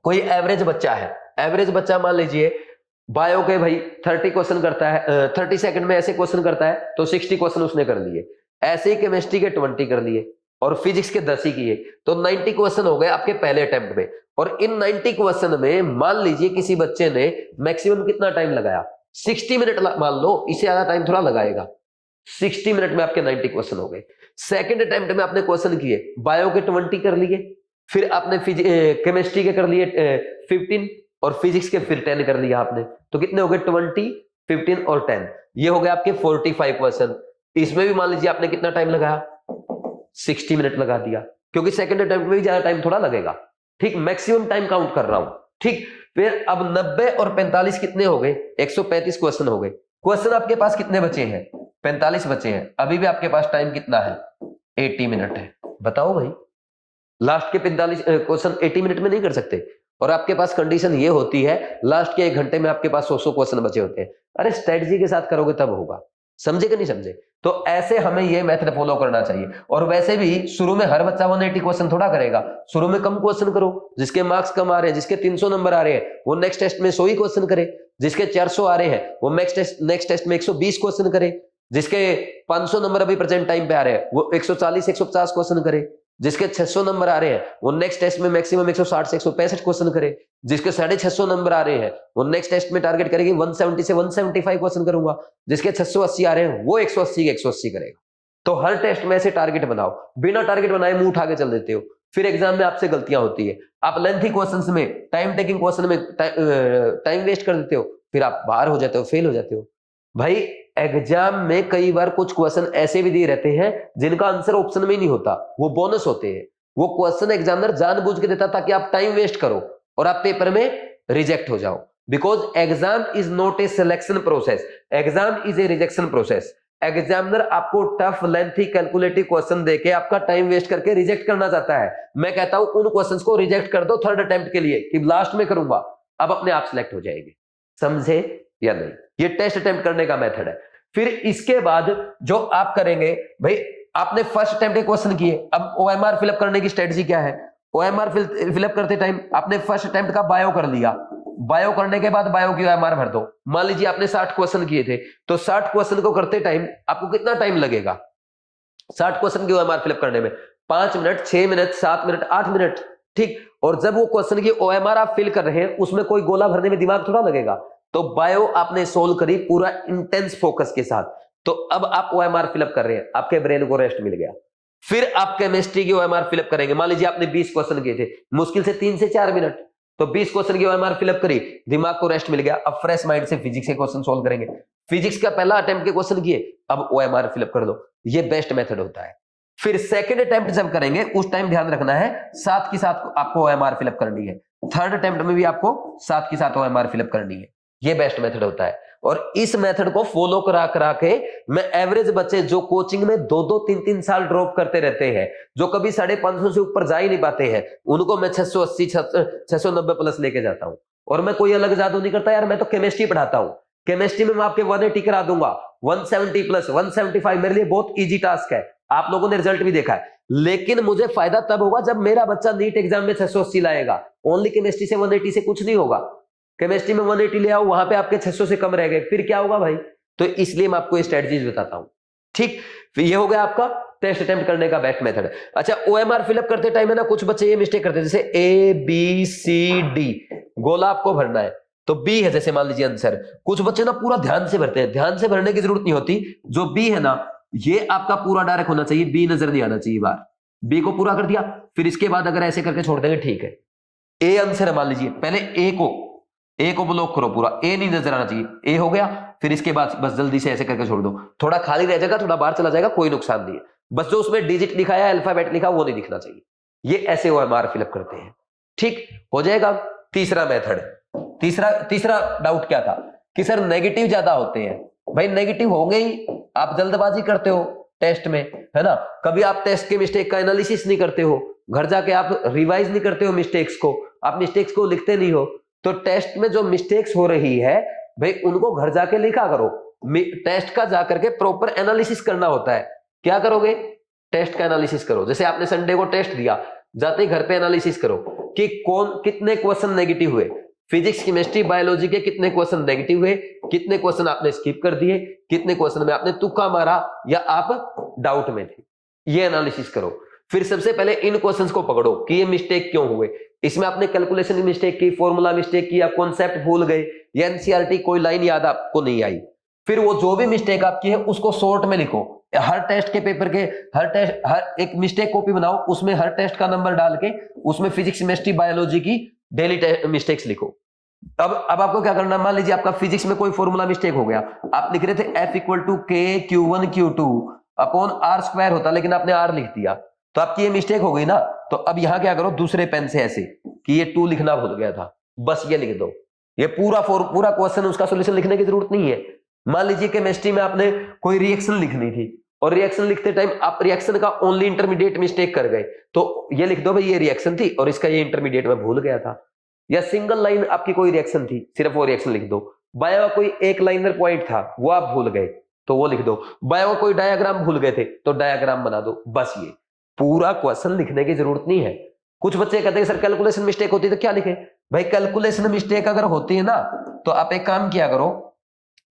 कोई एवरेज बच्चा है, एवरेज बच्चा मान लीजिए बायो के भाई 30 क्वेश्चन करता है, 30 सेकंड में ऐसे क्वेश्चन करता है, तो 60 क्वेश्चन उसने कर लिए। ऐसे ही केमिस्ट्री के 20 कर लिए और फिजिक्स के 10 ही किए, तो 90 क्वेश्चन हो गए आपके पहले अटेम्प्ट में। और इन 90 क्वेश्चन में मान लीजिए किसी बच्चे ने मैक्सिमम कितना टाइम लगाया, 60 मिनट मान लो, इससे ज्यादा टाइम थोड़ा लगाएगा। 60 मिनट में आपके 90 क्वेश्चन हो गए। सेकंड अटेम्प्ट में आपने क्वेश्चन किए, बायो के 20 कर लिए, फिर आपने केमिस्ट्री के कर लिए 15 और फिजिक्स के फिर 10 कर लिया आपने, तो कितने हो गए 20, 15 और 10, ये हो गए आपके 45 क्वेश्चन। इसमें भी मान लीजिए आपने कितना टाइम लगाया, 60 मिनट लगा दिया, क्योंकि सेकंड अटेम्प्ट में भी ज्यादा टाइम थोड़ा लगेगा। ठीक, मैक्सिमम टाइम काउंट कर रहा हूं। ठीक, फिर अब 90 और 45 कितने हो गए, 135 क्वेश्चन हो गए। क्वेश्चन आपके पास कितने बचे हैं, 45 बचे हैं, अभी भी आपके पास टाइम कितना है, 80 मिनट है। बताओ भाई, लास्ट के 45 क्वेश्चन 80 मिनट में नहीं कर सकते, और आपके पास कंडीशन ये होती है लास्ट के 1 घंटे में आपके पास 100 क्वेश्चन बचे होते हैं। अरे स्ट्रेटजी के साथ करोगे तब होगा, समझे कि नहीं समझे? तो ऐसे हमें ये मेथड फॉलो करना चाहिए। और वैसे भी शुरू में हर बच्चा 180 क्वेश्चन थोड़ा करेगा, शुरू में कम क्वेश्चन करो, जिसके मार्क्स कम आ रहे हैं, जिसके 300 नंबर आ रहे हैं, वो नेक्स्ट टेस्ट में 100 ही क्वेश्चन करे, जिसके 400 आ रहे हैं वो नेक्स्ट टेस्ट में 120 क्वेश्चन करे, जिसके 500 नंबर अभी प्रेजेंट टाइम पे आ रहे हैं वो 140 150 क्वेश्चन करे, जिसके 600 नंबर आ रहे हैं वो नेक्स्ट टेस्ट में मैक्सिमम 160 से 165 क्वेश्चन करे, जिसके 650 नंबर आ रहे हैं वो नेक्स्ट टेस्ट में टारगेट करेगी 170 से 175 क्वेश्चन करूंगा, जिसके 680 आ रहे हैं वो 180 के 180 करेगा। तो हर टेस्ट में ऐसे टारगेट बनाओ, बिना टारगेट बनाए मुंह उठा के चल देते हो, फिर एग्जाम में आपसे गलतियां होती है। आप लेंथी क्वेश्चंस में, टाइम टेकिंग क्वेश्चन में टाइम वेस्ट कर देते हो, फिर आप बाहर हो जाते हो, फेल हो जाते हो। भाई एग्जाम में कई बार कुछ क्वेश्चन ऐसे भी दिए रहते हैं जिनका आंसर ऑप्शन में ही नहीं होता, वो बोनस होते हैं। वो क्वेश्चन एग्जामिनर जानबूझ के देता ताकि आप टाइम वेस्ट करो और आप पेपर में रिजेक्ट हो जाओ। Because exam is not a selection process, exam is a rejection process. Examiner आपको टफ लेंथी कैलकुलेटिव क्वेश्चन देके आपका टाइम वेस्ट करके रिजेक्ट करना चाहता है। मैं कहता हूं उन क्वेश्चंस को रिजेक्ट कर दो थर्ड अटेम्प्ट के लिए कि लास्ट में करूंगा, अब अपने आप सिलेक्ट हो जाएंगे। समझे या नहीं? ये टेस्ट अटेम्प्ट करने का मेथड है। फिर इसके बाद जो आप करेंगे, भाई आपने फर्स्ट अटेम्प्ट के क्वेश्चन किए, अब ओएमआर फिलअप करने की स्ट्रेटजी क्या है? ओएमआर फिलअप करते टाइम आपने फर्स्ट अटेम्प्ट का बायो कर लिया, बायो करने के बाद बायो की ओएमआर भर दो। मान लीजिए आपने 60 क्वेश्चन किए थे, तो 60 क्वेश्चन को करते टाइम आपको कितना टाइम लगेगा 60 क्वेश्चन की ओएमआर फिलअप करने में? 5 मिनट, 6 मिनट, 7 मिनट, 8 मिनट। ठीक, और जब वो क्वेश्चन की ओएमआर आप फिल कर रहे हैं उसमें कोई गोला भरने में दिमाग थोड़ा लगेगा। तो बायो आपने सोल्व करी पूरा इंटेंस फोकस के साथ, तो अब आप ओएमआर फिलअप कर रहे हैं, आपके ब्रेन को रेस्ट मिल गया। फिर आप केमिस्ट्री की ओएमआर फिलअप करेंगे। मान लीजिए आपने 20 क्वेश्चन किए थे, मुश्किल से 3 से 4 मिनट, तो 20 क्वेश्चन की ओएमआर फिलअप करी, दिमाग को रेस्ट मिल गया। अब फ्रेश माइंड से फिजिक्स के क्वेश्चन सोल्व करेंगे। फिजिक्स का पहला अटेम्प्ट के क्वेश्चन किए, अब ओएमआर फिलअप कर दो। ये बेस्ट मेथड होता है। फिर सेकंड अटेम्प्ट जब करेंगे उस टाइम ध्यान रखना है साथ के साथ आपको ओएमआर फिलअप करनी है। थर्ड अटेम्प्ट में भी आपको साथ के साथ ओएमआर फिलअप करनी है। ये बेस्ट मेथड होता है। और इस मेथड को फॉलो करा के मैं एवरेज बच्चे जो कोचिंग में 2-2, 3-3 साल ड्रॉप करते रहते हैं, जो कभी 550 से ऊपर जा ही नहीं पाते हैं, उनको मैं 680, 690 प्लस लेके जाता हूं। और मैं कोई अलग जादू नहीं करता यार, मैं तो केमिस्ट्री पढ़ाता हूं। केमिस्ट्री में मैं आपके 180 करा दूंगा, 170 प्लस 175 मेरे लिए बहुत इजी टास्क है, आप लोगों ने रिजल्ट भी देखा है। लेकिन मुझे फायदा तब होगा जब मेरा बच्चा नीट एग्जाम में 680 लाएगा। ओनली केमिस्ट्री से 180 से कुछ नहीं होगा। केमिस्ट्री में 180 ले आओ, वहां पे आपके 600 से कम रह गए, फिर क्या होगा भाई? तो इसलिए मैं आपको ये स्ट्रेटजीज बताता हूं। ठीक, ये हो गया आपका टेस्ट अटेम्प्ट करने का बेस्ट मेथड। अच्छा, ओएमआर फिलअप करते टाइम है ना, कुछ बच्चे ये मिस्टेक करते हैं, जैसे ए बी सी डी गोला आपको भरना है तो बी है जैसे मान लीजिए आंसर, कुछ बच्चे ना पूरा ध्यान से भरते हैं। ध्यान से भरने की जरूरत नहीं होती, जो बी है ना ये आपका पूरा डायरेक्ट होना चाहिए, बी नजर नहीं आना चाहिए बाहर। बी को पूरा कर दिया, फिर इसके बाद अगर ऐसे करके छोड़ देंगे ठीक है। ए आंसर है मान लीजिए, पहले ए को ब्लॉक करो पूरा, ए नहीं नजर आना चाहिए, ए हो गया, फिर इसके बाद बस जल्दी से ऐसे करके छोड़ दो, थोड़ा खाली रह जाएगा, थोड़ा बाहर चला जाएगा, कोई नुकसान नहीं है, बस जो उसमें डिजिट लिखा है अल्फाबेट लिखा वो नहीं दिखना चाहिए। ये ऐसे ओएमआर फिलअप करते हैं। ठीक हो जाएगा। तीसरा मेथड, तीसरा डाउट क्या था कि सर नेगेटिव ज्यादा होते हैं। भाई नेगेटिव होंगे ही, आप जल्दबाजी करते हो टेस्ट में, है ना, कभी आप टेस्ट के मिस्टेक का एनालिसिस नहीं करते हो, घर जाके आप रिवाइज नहीं करते हो मिस्टेक्स को, आप मिस्टेक्स को लिखते नहीं हो, तो टेस्ट में जो मिस्टेक्स हो रही है भाई उनको घर जाके लिखा करो। टेस्ट का जाकर के प्रॉपर एनालिसिस करना होता है। क्या करोगे? टेस्ट का एनालिसिस करो। जैसे आपने संडे को टेस्ट दिया, जाते ही घर पे एनालिसिस करो कि कितने क्वेश्चन नेगेटिव हुए, फिजिक्स केमिस्ट्री बायोलॉजी के कितने क्वेश्चन नेगेटिव हुए, कितने क्वेश्चन आपने स्किप कर दिए, कितने क्वेश्चन में आपने तुक्का मारा या आप डाउट में थे, ये एनालिसिस करो। फिर सबसे पहले इन क्वेश्चंस को पकड़ो कि ये मिस्टेक क्यों हुए, इसमें आपने कैलकुलेशन की मिस्टेक की, फॉर्मूला मिस्टेक की, या कॉन्सेप्ट भूल गए, या एनसीईआरटी कोई लाइन याद आपको नहीं आई। फिर वो जो भी मिस्टेक आपकी है उसको शॉर्ट में लिखो। हर टेस्ट के पेपर के हर एक मिस्टेक कॉपी बनाओ, उसमें हर टेस्ट का नंबर डाल के उसमें फिजिक्स केमिस्ट्री बायोलॉजी की डेली मिस्टेक्स लिखो। अब आपको क्या करना, मान लीजिए आपका फिजिक्स में कोई फॉर्मूला मिस्टेक हो गया, आप लिख रहे थे F इक्वल टू के Q1 Q2 upon R square होता, लेकिन आपने R लिख दिया, तो आपकी ये मिस्टेक हो गई ना। तो अब यहां क्या करो, दूसरे पेन से ऐसे कि ये 2 लिखना भूल गया था, बस ये लिख दो। ये पूरा क्वेश्चन, उसका सोल्यूशन लिखने की जरूरत नहीं है। मान लीजिए केमिस्ट्री में आपने कोई रिएक्शन लिखनी थी और रिएक्शन लिखते टाइम आप रिएक्शन का ओनली इंटरमीडिएट मिस्टेक कर गए, तो ये लिख दो भाई ये रिएक्शन थी और इसका ये इंटरमीडिएट में भूल गया था। या सिंगल लाइन आपकी कोई रिएक्शन थी, सिर्फ वो रिएक्शन लिख दो। बायो का कोई एक लाइनर पॉइंट था वो आप भूल गए तो वो लिख दो। बायो का कोई डायग्राम भूल गए थे तो डायग्राम बना दो, बस ये पूरा क्वेश्चन लिखने की जरूरत नहीं है। कुछ बच्चे कहते हैं सर कैलकुलेशन मिस्टेक होती है तो क्या लिखे? भाई कैलकुलेशन मिस्टेक अगर होती है ना तो आप एक काम किया करो,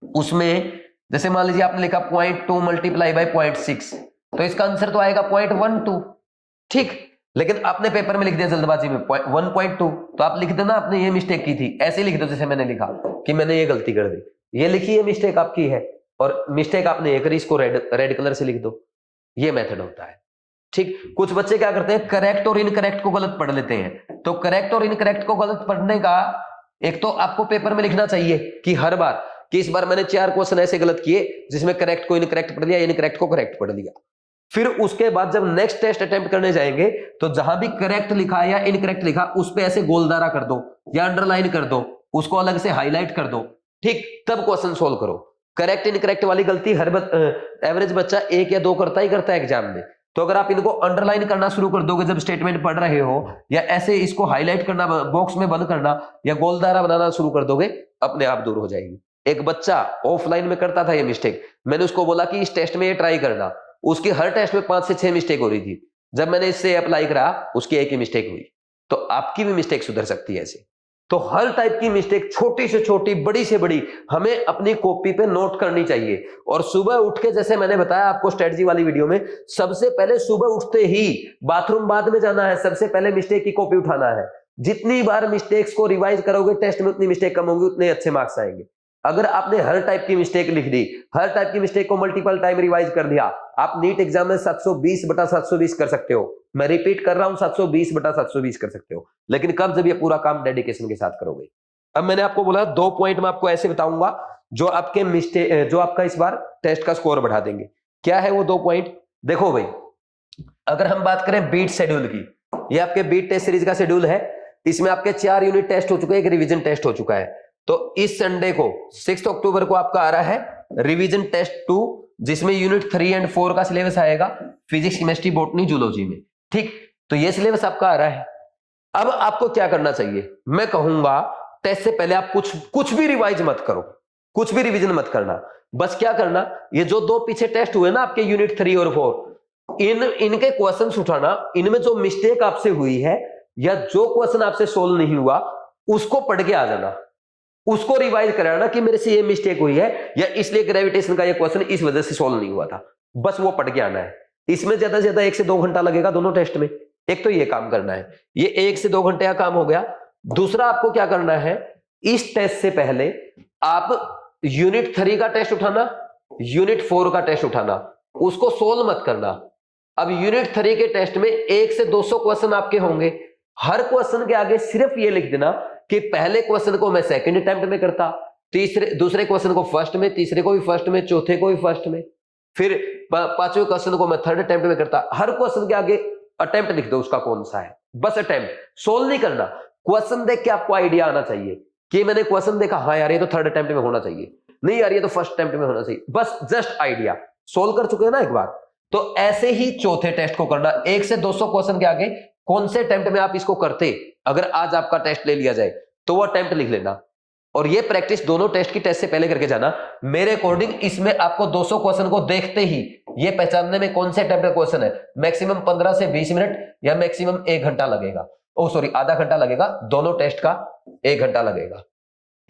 उसमें जैसे मान लीजिए आपने लिखा 0.2 मल्टीप्लाई बाई 0.6, तो इसका आंसर तो आएगा 0.12। ठीक, लेकिन आपने पेपर में लिख दिया जल्दबाजी में 1.2, तो आप लिख देना आपने ये मिस्टेक की थी, ऐसे लिख दो जैसे मैंने लिखा कि मैंने ये गलती कर दी, ये लिखी ये मिस्टेक आपकी है और मिस्टेक आपने ये करी, इसको रेड कलर से लिख दो। ये मेथड होता है। ठीक, कुछ बच्चे क्या करते हैं, करेक्ट और इनकरेक्ट को गलत पढ़ लेते हैं। तो करेक्ट और इनकरेक्ट को गलत पढ़ने का एक तो आपको पेपर में लिखना चाहिए कि हर बार कि इस बार मैंने 4 क्वेश्चन ऐसे गलत किए जिसमें करेक्ट को इनकरेक्ट पढ़ लिया, इनकरेक्ट को करेक्ट पढ़ लिया। फिर उसके बाद जब नेक्स्ट टेस्ट अटेम्प्ट करने जाएंगे तो जहां भी करेक्ट लिखा या इनकरेक्ट लिखा उस पे ऐसे गोलदारा कर दो या अंडरलाइन कर दो, उसको अलग से हाईलाइट कर दो। ठीक, तब क्वेश्चन सोल्व करो। करेक्ट इनकरेक्ट वाली गलती हर एवरेज बच्चा 1 या 2 करता है एग्जाम में। तो अगर आप इनको अंडरलाइन करना शुरू कर दोगे जब स्टेटमेंट पढ़ रहे हो, या ऐसे इसको हाईलाइट करना, बॉक्स में बंद करना या गोलदारा बनाना शुरू कर दोगे, अपने आप दूर हो जाएगी। एक बच्चा ऑफलाइन में करता था ये मिस्टेक, मैंने उसको बोला कि इस टेस्ट में ये ट्राई करना, उसकी हर टेस्ट में 5 से 6 मिस्टेक हो रही थी। जब मैंने इससे अप्लाई करा उसकी एक ही मिस्टेक हुई। तो आपकी भी मिस्टेक सुधर सकती है ऐसे। तो हर टाइप की मिस्टेक, छोटी से छोटी, बड़ी से बड़ी, हमें अपनी कॉपी पे नोट करनी चाहिए। और सुबह उठ के, जैसे मैंने बताया आपको स्ट्रेटजी वाली वीडियो में, सबसे पहले सुबह उठते ही, बाथरूम बाद में जाना है, सबसे पहले मिस्टेक की कॉपी उठाना है। जितनी बार मिस्टेक्स को रिवाइज करोगे टेस्ट में उतनी मिस्टेक कम होंगी, उतने अच्छे मार्क्स आएंगे। अगर आपने हर टाइप की मिस्टेक लिख दी, हर टाइप की मिस्टेक को मल्टीपल टाइम रिवाइज कर दिया, आप नीट एग्जाम में 720/720 कर सकते हो। मैं रिपीट कर रहा हूं, 720/720 कर सकते हो। लेकिन कब? जब ये पूरा काम डेडिकेशन के साथ करोगे। अब मैंने आपको बोला 2 पॉइंट मैं आपको ऐसे बताऊंगा जो आपके मिस्टेक, जो आपका इस बार टेस्ट का स्कोर बढ़ा देंगे। क्या है वो 2 पॉइंट? देखो भाई, अगर हम बात करें बीट शेड्यूल की, ये आपके बीट टेस्ट सीरीज का शेड्यूल है। इसमें आपके 4 यूनिट टेस्ट हो चुके हैं, एक रिवीजन टेस्ट हो चुका है। तो इस संडे को 6 अक्टूबर को आपका आ रहा है रिवीजन टेस्ट 2, जिसमें यूनिट 3 और 4 का सिलेबस आएगा, फिजिक्स केमिस्ट्री बॉटनी जूलॉजी में। ठीक, तो ये सिलेबस आपका आ रहा है। अब आपको क्या करना चाहिए? मैं कहूंगा टेस्ट से पहले आप कुछ भी रिवाइज मत करो। कुछ भी रिवीजन मत करना, बस क्या करना, ये जो दो पीछे टेस्ट हुए ना आपके यूनिट 3 और 4, इनके क्वेश्चंस उठाना, इनमें जो मिस्टेक आपसे हुई है या जो क्वेश्चन आपसे सोल्व नहीं हुआ उसको पढ़ के आ जाना, उसको रिवाइज कराना कि मेरे से ये मिस्टेक हुई है या इसलिए ग्रेविटेशन का ये क्वेश्चन इस वजह से सोल्व नहीं हुआ था, बस वो पढ़ के आना है। इसमें ज्यादा से ज्यादा 1 से 2 घंटा लगेगा दोनों टेस्ट में। एक तो ये काम करना है, ये 1 से 2 घंटे का काम हो गया। दूसरा आपको क्या करना है, इस टेस्ट से पहले आप यूनिट 3 का टेस्ट उठाना, यूनिट 4 का टेस्ट उठाना, उसको सोल्व मत करना। अब यूनिट 3 के टेस्ट में 1 से 200 क्वेश्चन आपके होंगे, हर क्वेश्चन के आगे सिर्फ ये लिख देना कि पहले क्वेश्चन को मैं सेकंड अटेम्प्ट में करता, दूसरे क्वेश्चन को फर्स्ट में, तीसरे को भी फर्स्ट में, चौथे को भी फर्स्ट में, फिर पांचवें क्वेश्चन को मैं थर्ड अटेम्प्ट में करता। हर क्वेश्चन के आगे अटेम्प्ट लिख दो उसका कौन सा है, बस अटेम्प्ट, सोल्व नहीं करना। क्वेश्चन देख के आपको आइडिया आना चाहिए कि मैंने क्वेश्चन देखा, हाँ यार ये तो थर्ड अटेम्प्ट में होना चाहिए, नहीं यार ये तो फर्स्ट अटेम्प्ट में होना चाहिए, बस जस्ट आइडिया। सोल्व कर चुके हैं ना एक बार, तो ऐसे ही चौथे टेस्ट को करना। 1 से 200 क्वेश्चन के आगे कौन से अटेम्प्ट में आप इसको करते, अगर आज आपका टेस्ट ले लिया जाए तो वो अटेम्प्ट लिख लेना, और ये प्रैक्टिस दोनों टेस्ट की टेस्ट से पहले करके जाना। मेरे अकॉर्डिंग इसमें आपको 200 क्वेश्चन को देखते ही ये पहचानने में कौन से अटेम्प्ट का क्वेश्चन है, मैक्सिमम 15 से 20 मिनट या मैक्सिमम 1 घंटा लगेगा, आधा घंटा लगेगा, दोनों टेस्ट का 1 घंटा लगेगा।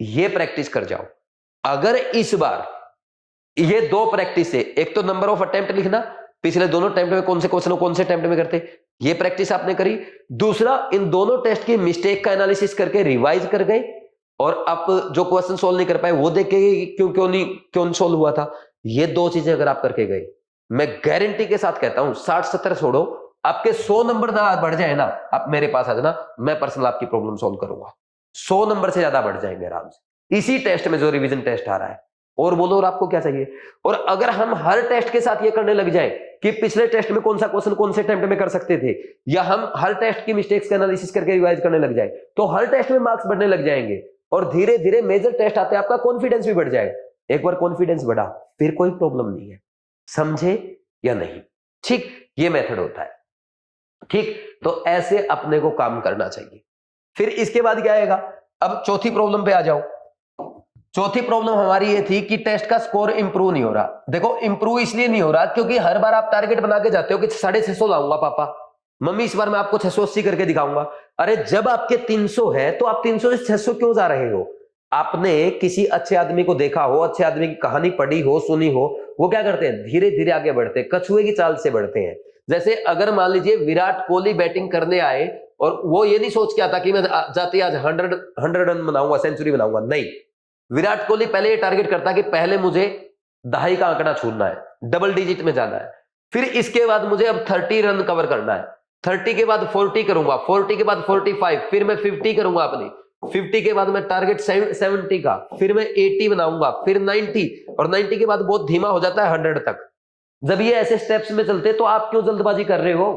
ये प्रैक्टिस कर जाओ। अगर इस बार ये दो प्रैक्टिस है, एक तो नंबर ऑफ अटेम्प्ट लिखना, पिछले दोनों अटेम्प्ट में कौन से क्वेश्चन कौन से अटेम्प्ट में करते, ये प्रैक्टिस आपने करी। दूसरा, इन दोनों टेस्ट की मिस्टेक का एनालिसिस करके रिवाइज कर गए, और आप जो क्वेश्चन सोल्व नहीं कर पाए वो देख के क्यों सोल्व हुआ था। ये दो चीजें अगर आप करके गए, मैं गारंटी के साथ कहता हूं 60-70 छोड़ो, आपके 100 नंबर ना बढ़ जाए ना, आप मेरे पास आ जाना, मैं पर्सनल आपकी प्रॉब्लम सोल्व करूंगा। 100 नंबर से ज्यादा बढ़ जाएंगे आराम से इसी टेस्ट में, जो रिवीजन टेस्ट आ रहा है। और बोलो, और आपको क्या चाहिए। और अगर हम हर टेस्ट के साथ ये करने लग जाए कि पिछले टेस्ट में कौन सा क्वेश्चन कौन से अटेम्प्ट में कर सकते थे, या हम हर टेस्ट की मिस्टेक्स का एनालिसिस करके रिवाइज करने लग जाए, तो हर टेस्ट में मार्क्स बढ़ने लग जाएंगे, और धीरे धीरे मेजर टेस्ट आते आपका कॉन्फिडेंस भी बढ़ जाए। एक बार कॉन्फिडेंस बढ़ा फिर कोई प्रॉब्लम नहीं है, समझे या नहीं। ठीक, ये मेथड होता है। ठीक, तो ऐसे अपने को काम करना चाहिए। फिर इसके बाद क्या आएगा, अब चौथी प्रॉब्लम पे आ जाओ। चौथी प्रॉब्लम हमारी ये थी कि टेस्ट का स्कोर इंप्रूव नहीं हो रहा। देखो, इंप्रूव इसलिए नहीं हो रहा क्योंकि हर बार आप टारगेट बना के जाते हो कि 650 लाऊंगा पापा, मम्मी इस बार मैं आपको 680 करके दिखाऊंगा। अरे जब आपके 300 है तो आप 300 से 600 क्यों जा रहे हो। आपने किसी अच्छे आदमी को देखा हो, अच्छे आदमी की कहानी पढ़ी हो, सुनी हो, वो क्या करते हैं, धीरे धीरे आगे बढ़ते हैं, कछुए की चाल से बढ़ते हैं। जैसे अगर मान लीजिए विराट कोहली बैटिंग करने आए और वो ये नहीं सोच के आता कि मैं जाते आज 100 रन बनाऊंगा, सेंचुरी बनाऊंगा, नहीं। विराट कोहली पहले ये टारगेट करता कि पहले मुझे 2.5 का आंकड़ा छूना है, डबल डिजिट में जाना है, फिर इसके बाद मुझे अब 30 रन कवर करना है, 30 के बाद 40 करूंगा, 40 के बाद 45, फिर मैं 50 करूंगा अपनी, 50 के बाद मैं टारगेट 70 का, फिर मैं 80 बनाऊंगा, फिर 90, और 90 के बाद बहुत धीमा हो जाता है 100 तक। जब ये ऐसे स्टेप्स में चलते तो आप क्यों जल्दबाजी कर रहे हो।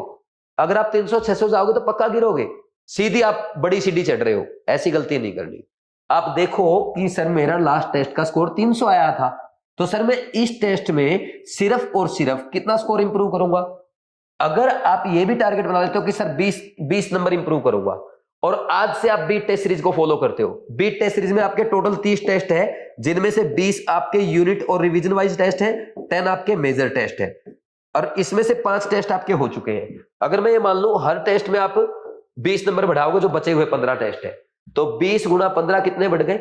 अगर आप 300-600 जाओगे तो पक्का गिरोगे, सीधी आप बड़ी सीढ़ी चढ़ रहे हो, ऐसी गलती नहीं करनी। आप देखो कि सर मेरा लास्ट टेस्ट का स्कोर 300 आया था, तो सर मैं इस टेस्ट में सिर्फ और सिर्फ कितना स्कोर इंप्रूव करूंगा। अगर आप ये भी टारगेट बना लेते हो कि सर 20 नंबर इंप्रूव करूंगा, और आज से आप बीट टेस्ट सीरीज को फॉलो करते हो, बीट टेस्ट सीरीज में आपके टोटल 30 टेस्ट है, जिनमें से 20 आपके यूनिट और रिवीजन वाइज टेस्ट है, 10 आपके मेजर टेस्ट है, और इसमें से 5 टेस्ट आपके हो चुके हैं। अगर मैं ये मान लूं हर टेस्ट में आप 20 नंबर बढ़ाओगे, जो बचे हुए 15 टेस्ट है, तो 20 गुना 15 कितने बढ़ गए,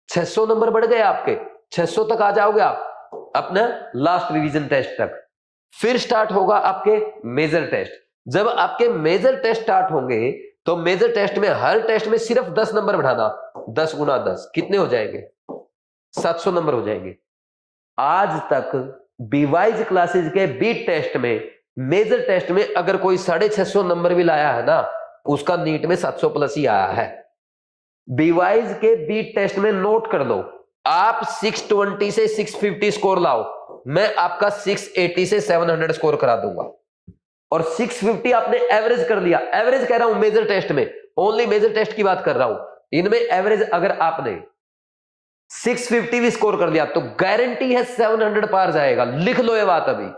600 नंबर बढ़ गए आपके। 600 तक आ जाओगे आप अपना लास्ट रिवीजन टेस्ट तक। फिर स्टार्ट होगा आपके मेजर टेस्ट। जब आपके मेजर टेस्ट स्टार्ट होंगे तो मेजर टेस्ट में हर टेस्ट में सिर्फ 10 नंबर बढ़ाना, 10 गुना 10 कितने हो जाएंगे, 700 नंबर हो जाएंगे। आज तक बीवाइज क्लासेस के बीट टेस्ट में, मेजर टेस्ट में अगर कोई 650 नंबर भी लाया है ना, उसका नीट में 700 प्लस ही आया है। बीवाइज के बीट टेस्ट में नोट कर लो, आप 620 से 650 स्कोर लाओ, मैं आपका 680 से 700 स्कोर करा दूंगा। और 650 आपने एवरेज कर लिया, एवरेज कह रहा हूं मेजर टेस्ट में, ओनली मेजर टेस्ट की बात कर रहा हूं, इनमें एवरेज अगर आपने 650 भी स्कोर कर लिया तो गारंटी है 700 पार जाएगा। लिख लो ये बात अभी,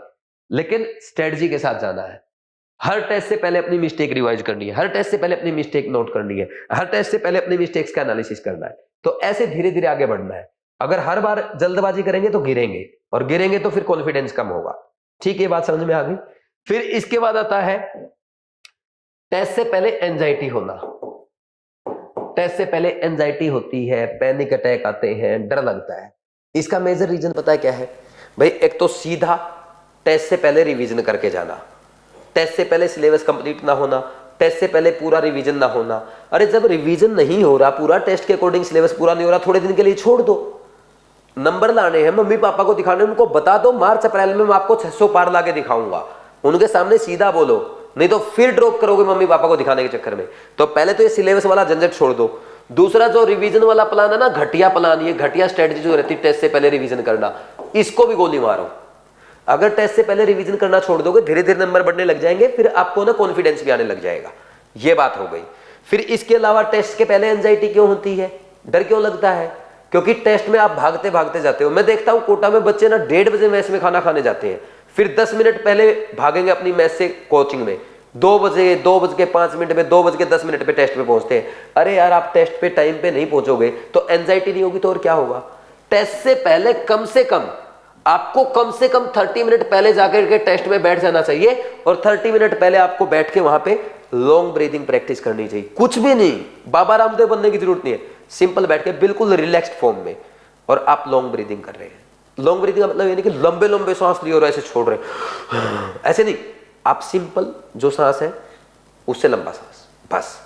लेकिन स्ट्रेटजी के साथ जाना है। हर टेस्ट से पहले अपनी मिस्टेक रिवाइज करनी है, हर टेस्ट से पहले अपनी मिस्टेक नोट करनी है, हर टेस्ट से पहले अपनी मिस्टेक्स का एनालिसिस करना है। तो ऐसे धीरे धीरे आगे बढ़ना है। अगर हर बार जल्दबाजी करेंगे तो गिरेंगे, और गिरेंगे तो फिर कॉन्फिडेंस कम होगा। ठीक है, बात समझ में आ गई। फिर इसके बाद आता है टेस्ट से पहले एंजाइटी होना। टेस्ट से पहले एंजाइटी होती है, पैनिक अटैक आते हैं, डर लगता है। इसका मेजर रीजन पता है क्या है भाई? एक तो सीधा टेस्ट से पहले रिवीजन करके जाना, टेस्ट से पहले सिलेबस कंप्लीट ना होना, टेस्ट से पहले पूरा रिवीजन ना होना। अरे जब रिवीजन नहीं हो रहा, पूरा टेस्ट के अकॉर्डिंग सिलेबस पूरा नहीं हो रहा, थोड़े दिन के लिए छोड़ दो। नंबर लाने हैं, मम्मी पापा को दिखाने, उनको बता दो मार्च अप्रैल में मैं आपको 600 पार ला के दिखाऊंगा। उनके सामने सीधा बोलो, नहीं तो फिर ड्रॉप करोगे मम्मी पापा को दिखाने के चक्कर में। तो पहले तो ये सिलेबस वाला झंझट छोड़ दो। दूसरा जो रिवीजन वाला प्लान है ना, घटिया प्लान, ये घटिया स्ट्रेटजी जो रहती है टेस्ट से पहले रिवीजन करना, इसको भी गोली मारो। अगर टेस्ट से पहले रिवीजन करना छोड़ दोगे, धीरे धीरे नंबर बढ़ने लग जाएंगे, फिर आपको ना कॉन्फिडेंस भी आने लग जाएगा। ये बात हो गई। फिर इसके अलावा टेस्ट के पहले एंजाइटी क्यों होती है, डर क्यों लगता है? क्योंकि टेस्ट में आप भागते भागते जाते हो। मैं देखता हूं कोटा में बच्चे ना 1:30 बजे मैस में खाना खाने जाते हैं, फिर 10 मिनट पहले भागेंगे अपनी मैस से कोचिंग में, 2 बजे 2:05 में 2:10 पे टेस्ट पे पहुंचते हैं। अरे यार, आप टेस्ट पे टाइम पे नहीं पहुंचोगे तो एंजाइटी नहीं होगी तो और क्या होगा? टेस्ट से पहले कम से कम आपको 30 मिनट पहले जाकर के टेस्ट में बैठ जाना चाहिए, और 30 मिनट पहले आपको बैठ के वहां पे लॉन्ग ब्रीदिंग प्रैक्टिस करनी चाहिए। कुछ भी नहीं, बाबा रामदेव बनने की जरूरत नहीं है, सिंपल बैठ के बिल्कुल रिलैक्स्ड फॉर्म में, और आप लॉन्ग ब्रीदिंग कर रहे हैं। लॉन्ग ब्रीदिंग का मतलब ये नहीं कि लंबे लंबे सांस लिए और ऐसे छोड़ रहे हैं, ऐसे नहीं। आप सिंपल जो सांस है उससे लंबा सांस, बस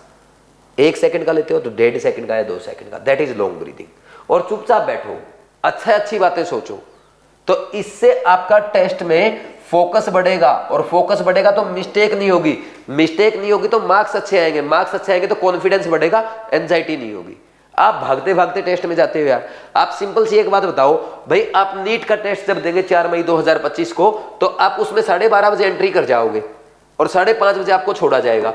1 सेकंड का लेते हो तो 1.5 सेकंड का या 2 सेकंड का, दैट इज लॉन्ग ब्रीदिंग। और चुपचाप बैठो, अच्छी बातें सोचो, तो इससे आपका टेस्ट में फोकस बढ़ेगा, और फोकस बढ़ेगा तो मिस्टेक नहीं होगी, मिस्टेक नहीं होगी तो मार्क्स अच्छे आएंगे, मार्क्स अच्छे आएंगे तो कॉन्फिडेंस बढ़ेगा, एंजाइटी नहीं होगी। आप भागते भागते टेस्ट में जाते हो यार। आप सिंपल सी एक बात बताओ भाई, आप नीट का टेस्ट जब देंगे 4 मई 2025 को, तो आप उसमें 12:30 बजे एंट्री कर जाओगे, और 5:30 बजे आपको छोड़ा जाएगा।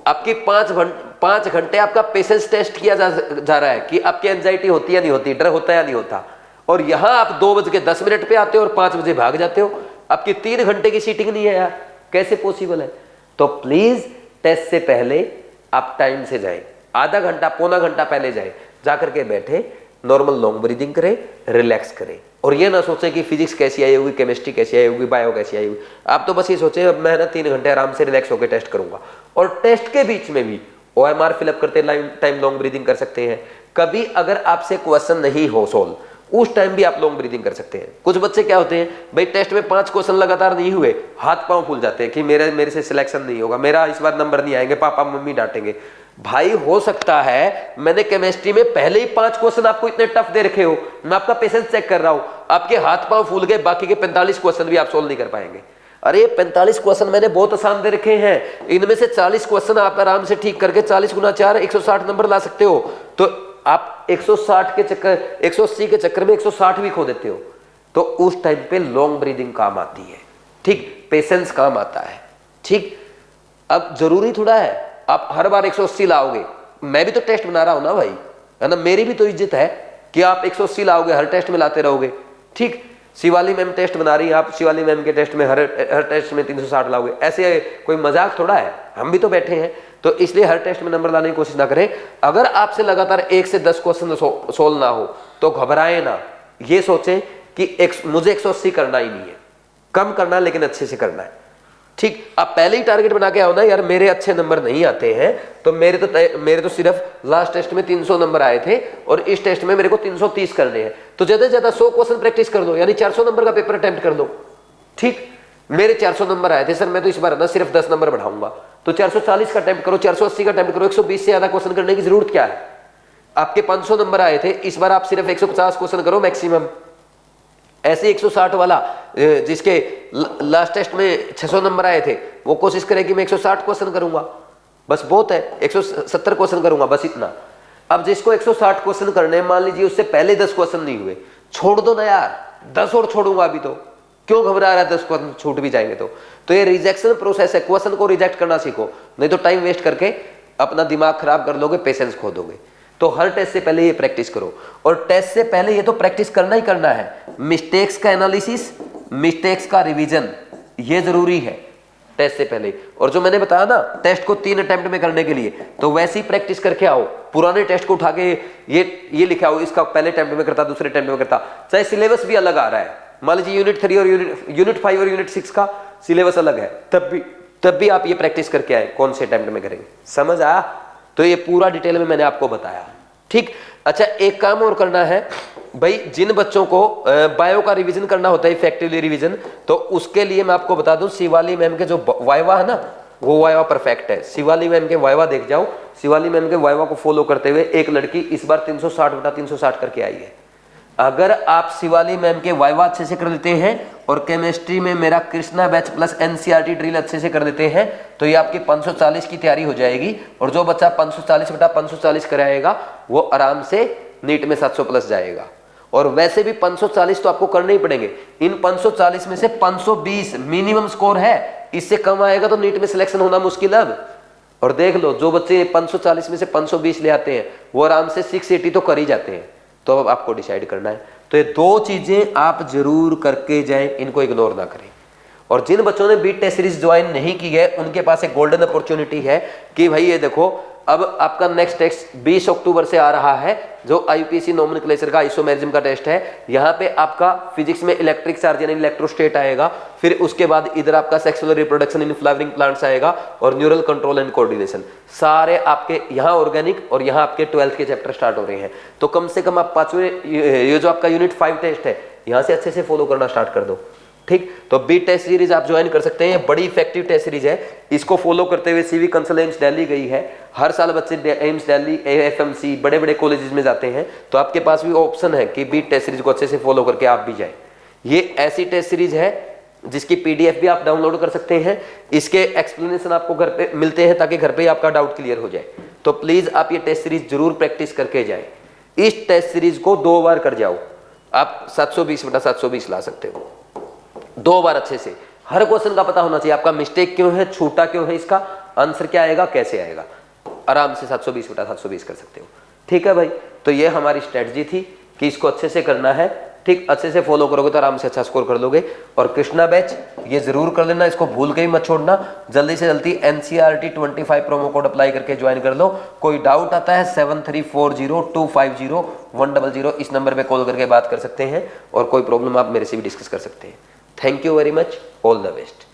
आपकी 5 घंटे आपका पेशेंस टेस्ट किया जा रहा है कि आपकी एंजाइटी होती है नहीं होती, डर होता है या नहीं होता। और यहां आप 2:10 पे आते हो और 5 बजे भाग जाते हो। आपकी 3 घंटे की सीटिंग नहीं है यार, कैसे पॉसिबल है? तो प्लीज टेस्ट से पहले आप टाइम से जाएं, आधा घंटा पौना घंटा पहले जाएं, जाकर के बैठे नॉर्मल लॉन्ग ब्रीदिंग करें, रिलैक्स करें। और ये ना सोचें कि फिजिक्स कैसी आई होगी, केमिस्ट्री कैसी आई होगी, बायो कैसी आई होगी। आप तो बस ये सोचें अब मैं ना 3 घंटे आराम से रिलैक्स होकर टेस्ट करूंगा। और टेस्ट के बीच में भी OMR फिलअप करते टाइम लॉन्ग ब्रीदिंग कर सकते हैं। कभी अगर आपसे क्वेश्चन नहीं हो सोल्व, उस टाइम भी आप लॉन्ग ब्रीदिंग कर सकते हैं। कुछ बच्चे क्या होते हैं भाई, टेस्ट में 5 क्वेश्चन लगातार नहीं हुए, हाथ पांव फूल जाते हैं कि मेरे से सिलेक्शन नहीं होगा, मेरा इस बार नंबर नहीं आएंगे, पापा मम्मी डांटेंगे। भाई हो सकता है मैंने केमिस्ट्री में पहले ही 5 क्वेश्चन आपको इतने टफ दे रखे हो, मैं आपका पेशेंस चेक कर रहा हूं, आपके हाथ पांव फूल गए, बाकी के 45 क्वेश्चन भी आप सोल्व नहीं कर पाएंगे। अरे 45 क्वेश्चन मैंने बहुत आसान दे रखे हैं, इनमें से 40 क्वेश्चन आप आराम से ठीक करके 40 गुना 4 160 नंबर ला सकते हो। तो आप 160 के चक्कर 180 के चक्कर में 160 भी खो देते हो। तो उस टाइम पे लॉन्ग ब्रीदिंग काम आती है, ठीक, पेशेंस काम आता है। ठीक, अब जरूरी थोड़ा है आप हर बार 180 लाओगे। मैं भी तो टेस्ट बना रहा हूं ना भाई, है ना, मेरी भी तो इज्जत है कि आप 180 लाओगे, हर टेस्ट में लाते रहोगे। ठीक, शिवाली मैम टेस्ट बना रही है, आप शिवाली मैम के टेस्ट में हर टेस्ट में 360 लाओगे, ऐसे कोई मजाक थोड़ा है, हम भी तो बैठे हैं। तो इसलिए हर टेस्ट में नंबर लाने की कोशिश ना करें। अगर आपसे लगातार 1 से 10 क्वेश्चन सोल्व ना हो तो घबराएं ना, ये सोचें कि मुझे 180 करना ही नहीं है, कम करना है लेकिन अच्छे से करना है। ठीक, आप पहले ही टारगेट बना के आओ ना, यार मेरे अच्छे नंबर नहीं आते हैं, तो मेरे तो सिर्फ लास्ट टेस्ट में 300 नंबर आए थे और इस टेस्ट में मेरे को 330 करने हैं, तो ज्यादा से ज्यादा 100 क्वेश्चन प्रैक्टिस कर दो, यानी 400 नंबर का पेपर अटेम्प्ट कर दो। ठीक, मेरे 400 नंबर आए थे सर, मैं तो इस बार ना सिर्फ 10 नंबर बढ़ाऊंगा, तो 440 का अटेम्प्ट करो, 480 का अटेम्प्ट करो, 120 से ज्यादा क्वेश्चन करने की जरूरत क्या है? आपके 500 नंबर आए थे, इस बार आप सिर्फ 150 क्वेश्चन करो मैक्सिमम। ऐसे 160 वाला जिसके लास्ट टेस्ट में 600 नंबर आए थे, वो कोशिश करे कि मैं 160 क्वेश्चन करूंगा, बस बहुत है, 170 क्वेश्चन करूंगा, बस इतना। अब जिसको 160 क्वेश्चन करने, मान लीजिए उससे पहले 10 क्वेश्चन नहीं हुए, छोड़ दो ना यार, 10 और छोड़ूंगा अभी, तो क्यों घबरा रहा है? 10 क्वेश्चन छूट भी जाएंगे तो ये रिजेक्शन प्रोसेस है, क्वेश्चन को रिजेक्ट करना सीखो, नहीं तो टाइम वेस्ट करके अपना दिमाग खराब कर लोगे, पेशेंस खो दोगे। तो हर टेस्ट से पहले ये प्रैक्टिस करो, और टेस्ट से पहले ये तो प्रैक्टिस करना ही करना है। मिस्टेक्स का एनालिसिस, मिस्टेक्स का रिवीजन, ये जरूरी है। टेस्ट से पहले। और जो मैंने बताया ना टेस्ट को 3 अटेम्प्ट में करने के लिए, तो वैसे ही प्रैक्टिस करके आओ। पुराने टेस्ट को उठा के ये लिखा हो इसका पहले अटेम्प्ट में करता, दूसरे अटेम्प्ट में करता, चाहे सिलेबस भी अलग आ रहा है, मान लीजिए यूनिट 3 और यूनिट 5 और यूनिट 6 का सिलेबस अलग है, तब भी आप ये प्रैक्टिस करके आए कौन से अटेम्प्ट में करेंगे। समझ आया? तो ये पूरा डिटेल में मैंने आपको बताया, ठीक। अच्छा, एक काम और करना है भाई, जिन बच्चों को बायो का रिवीजन करना होता है, इफेक्टिवली रिवीजन, तो उसके लिए मैं आपको बता दूं, शिवाली मैम के जो वाइवा है ना, वो वाइवा परफेक्ट है। शिवाली मैम के वाइवा देख जाओ, शिवाली मैम के वाइवा को फॉलो करते हुए एक लड़की इस बार 360/360 करके आई है। अगर आप शिवाली मैम के वाइवा अच्छे से कर लेते हैं और केमिस्ट्री में मेरा Krishna batch plus NCERT drill अच्छे से कर लेते हैं, तो ये आपकी 540 की तैयारी हो जाएगी। और जो बच्चा 540/540 कराएगा वो आराम से नीट में 700+ जाएगा। और वैसे भी 540 तो आपको करने ही पड़ेंगे। इन 540 में से 520 मिनिमम स्कोर है, इससे कम आएगा तो नीट में सिलेक्शन होना मुश्किल है। और देख लो, जो बच्चे 540 में से 520 ले आते हैं वो आराम से 680 तो कर ही जाते हैं। तो अब आपको डिसाइड करना है। तो ये 2 चीजें आप जरूर करके जाएं, इनको इग्नोर ना करें। और जिन बच्चों ने बीट टेस्ट सीरीज ज्वाइन नहीं की है, उनके पास एक गोल्डन अपॉर्चुनिटी है कि भाई ये देखो, अब आपका नेक्स्ट टेस्ट 20 अक्टूबर से आ रहा है, जो आईपीसी नोमेनक्लेचर का आइसोमेरिज्म का टेस्ट है। यहाँ पे आपका फिजिक्स में इलेक्ट्रिक चार्ज यानी इलेक्ट्रोस्टेट आएगा, फिर उसके बाद इधर आपका sexual reproduction in flowering plants आएगा, और न्यूरल कंट्रोल एंड कोऑर्डिनेशन, सारे आपके यहाँ ऑर्गेनिक, और यहाँ आपके 12th के चैप्टर स्टार्ट हो रहे हैं। तो कम से कम आप 5वें, ये जो आपका यूनिट 5 टेस्ट है, यहाँ से अच्छे से फॉलो करना स्टार्ट कर दो, ठीक। तो बीट टेस्ट सीरीज आप ज्वाइन कर सकते हैं, बड़ी इफेक्टिव टेस्ट सीरीज है। इसको फॉलो करते हुए सीवी कंसल एम्स दिल्ली गई है, हर साल बच्चे एम्स दिल्ली, एएफएमसी, बड़े बड़े कॉलेजेस में जाते हैं। तो आपके पास भी ऑप्शन है कि बीट टेस्ट सीरीज को अच्छे से फॉलो करके आप भी जाए। ये ऐसी टेस्ट सीरीज है जिसकी पीडीएफ भी आप डाउनलोड कर सकते हैं, इसके एक्सप्लेनेशन आपको घर पे मिलते हैं, ताकि घर पे ही आपका डाउट क्लियर हो जाए। तो प्लीज आप ये टेस्ट सीरीज जरूर प्रैक्टिस करके जाए। इस टेस्ट सीरीज को 2 बार कर जाओ, आप 720/720 ला सकते हो 2 बार अच्छे से। हर क्वेश्चन का पता होना चाहिए, आपका मिस्टेक क्यों है, छूटा क्यों है, इसका आंसर क्या आएगा, कैसे आएगा। आराम से 720/720 कर सकते हो, ठीक है भाई। तो ये हमारी स्ट्रेटजी थी कि इसको अच्छे से करना है, ठीक। अच्छे से फॉलो करोगे तो आराम से अच्छा स्कोर कर लोगे। और कृष्णा बैच ये जरूर कर लेना, इसको भूल के ही मत छोड़ना। जल्दी से जल्दी एनसीईआरटी 25 प्रोमो कोड अप्लाई करके ज्वाइन कर लो। कोई डाउट आता है 7340250100, इस नंबर पे कॉल करके बात कर सकते हैं, और कोई प्रॉब्लम आप मेरे से भी डिस्कस कर सकते हैं। Thank you very much, all the best.